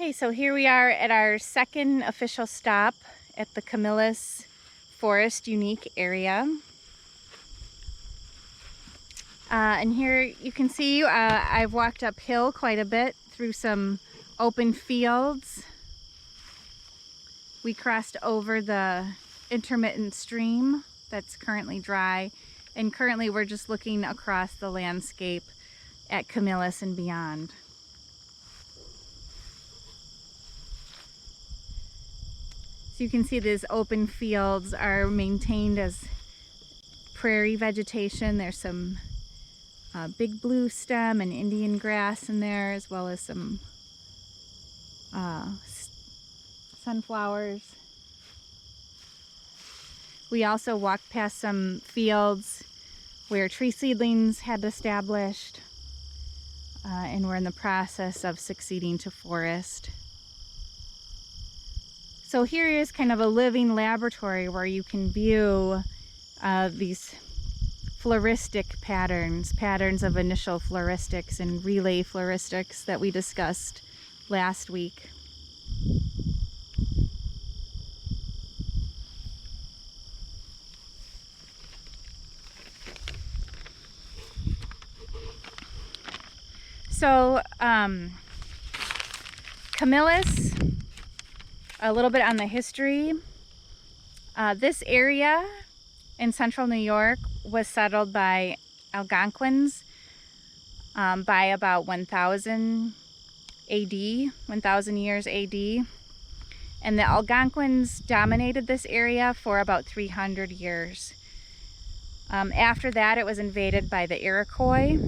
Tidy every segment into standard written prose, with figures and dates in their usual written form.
Okay, so here we are at our second official stop at the Camillus Forest Unique area. And here you can see I've walked uphill quite a bit through some open fields. We crossed over the intermittent stream that's currently dry, and currently we're just looking across the landscape at Camillus and beyond. So you can see these open fields are maintained as prairie vegetation. There's some big blue stem and Indian grass in there, as well as some sunflowers. We also walked past some fields where tree seedlings had established, and we're in the process of succeeding to forest. So here is kind of a living laboratory where you can view these floristic patterns of initial floristics and relay floristics that we discussed last week. So Camillus, a little bit on the history. This area in central New York was settled by Algonquins by about 1000 AD, 1000 years AD. And the Algonquins dominated this area for about 300 years. After that, it was invaded by the Iroquois,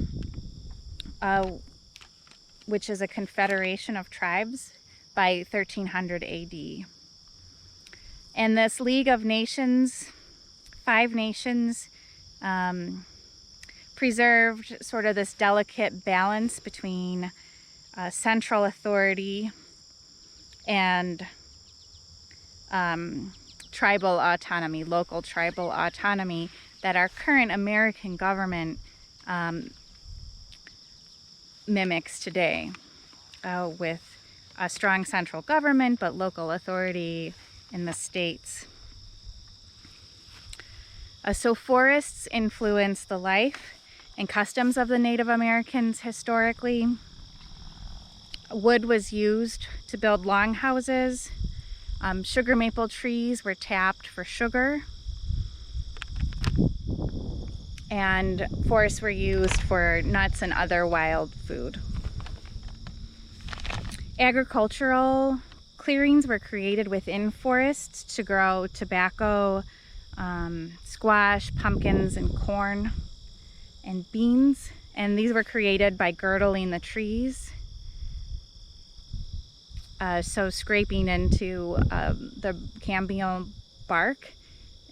which is a confederation of tribes, by 1300 AD. And this League of Nations, 5 nations, preserved sort of this delicate balance between central authority and tribal autonomy, local tribal autonomy, that our current American government mimics today, with a strong central government but local authority in the states. So forests influence the life and customs of the Native Americans historically. Wood was used to build longhouses. Sugar maple trees were tapped for sugar. And forests were used for nuts and other wild food. Agricultural clearings were created within forests to grow tobacco, squash, pumpkins, and corn, and beans. And these were created by girdling the trees. So scraping into the cambium bark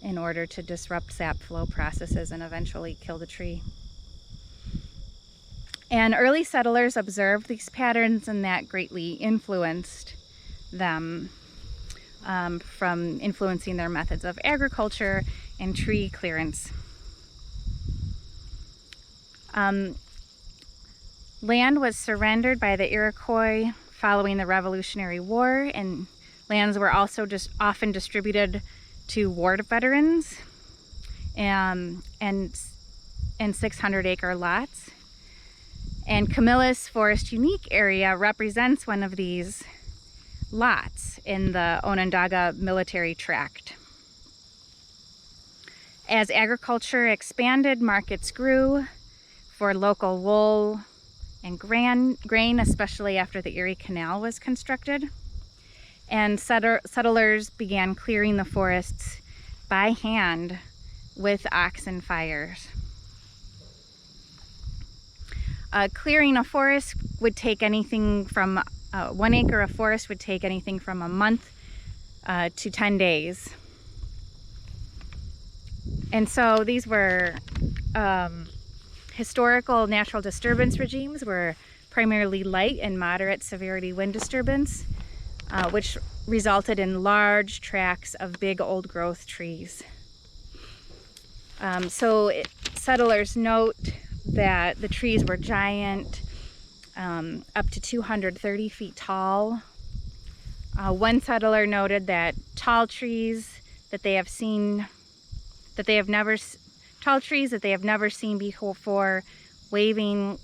in order to disrupt sap flow processes and eventually kill the tree. And early settlers observed these patterns, and that greatly influenced them, from influencing their methods of agriculture and tree clearance. Land was surrendered by the Iroquois following the Revolutionary War, and lands were also just often distributed to war veterans, and 600-acre lots. And Camillus Forest Unique area represents one of these lots in the Onondaga Military Tract. As agriculture expanded, markets grew for local wool and grain, especially after the Erie Canal was constructed. And settlers began clearing the forests by hand with oxen fires. Clearing a forest would take anything from 1 acre of forest would take anything from a month to 10 days. And so these were historical natural disturbance regimes, were primarily light and moderate severity wind disturbance, which resulted in large tracts of big old growth trees. Settlers note that the trees were giant, up to 230 feet tall, One settler noted that tall trees that they have never seen before, waving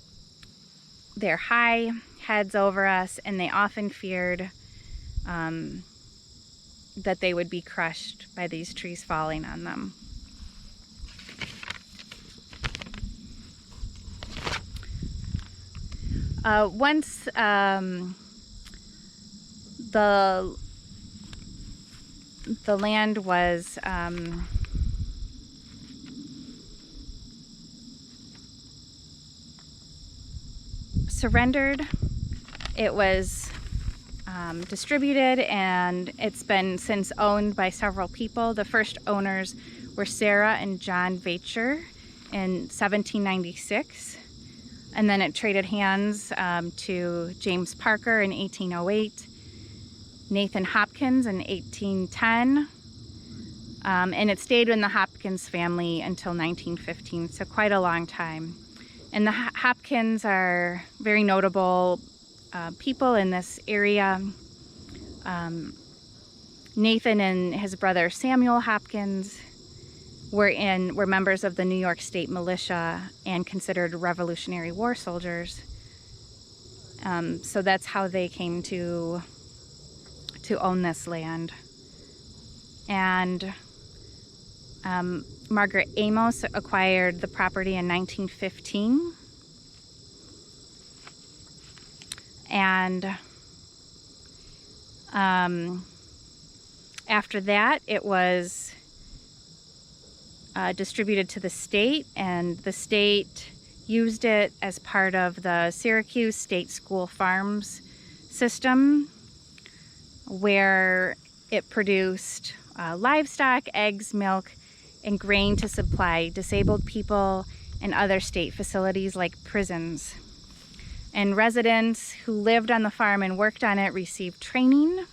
their high heads over us, and they often feared that they would be crushed by these trees falling on them. Once the land was surrendered, it was distributed, and it's been since owned by several people. The first owners were Sarah and John Vacher in 1796, and then it traded hands to James Parker in 1808, Nathan Hopkins in 1810, and it stayed in the Hopkins family until 1915, so quite a long time. And the Hopkins are very notable people in this area. Nathan and his brother Samuel Hopkins were members of the New York State Militia and considered Revolutionary War soldiers. So that's how they came to own this land. And Margaret Amos acquired the property in 1915. And after that, it was distributed to the state, and the state used it as part of the Syracuse State School Farms system, where it produced livestock, eggs, milk, and grain to supply disabled people and other state facilities like prisons. And residents who lived on the farm and worked on it received training,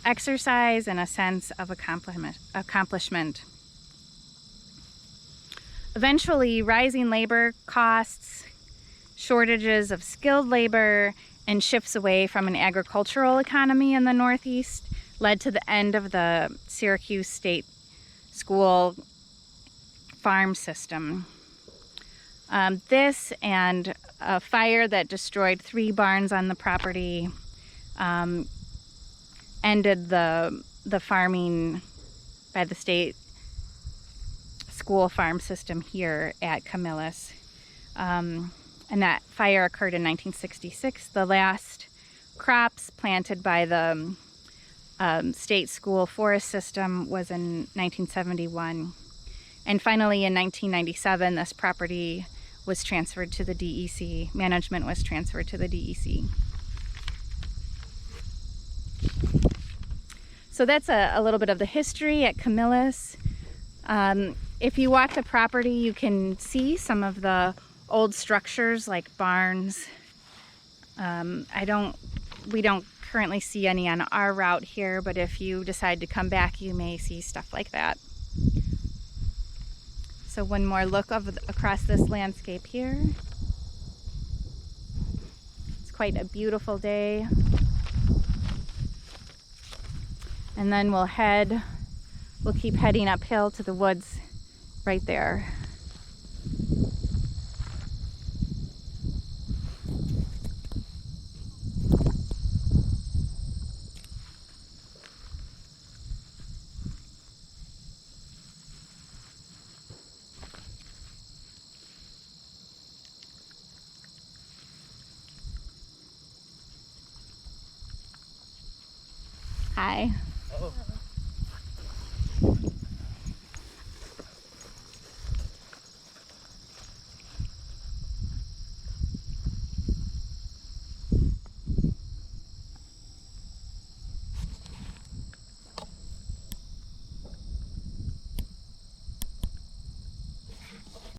exercise, and a sense of accomplishment. Eventually, rising labor costs, shortages of skilled labor, and shifts away from an agricultural economy in the Northeast led to the end of the Syracuse State School farm system. This and a fire that destroyed 3 barns on the property ended the farming by the state school farm system here at Camillus. And that fire occurred in 1966. The last crops planted by the state school forest system was in 1971. And finally, in 1997, this property was transferred to the DEC. Management was transferred to the DEC. So that's a little bit of the history at Camillus. If you walk the property, you can see some of the old structures like barns. We don't currently see any on our route here, but if you decide to come back, you may see stuff like that. So one more look across this landscape here. It's quite a beautiful day. And then we'll keep heading uphill to the woods right there. Hi.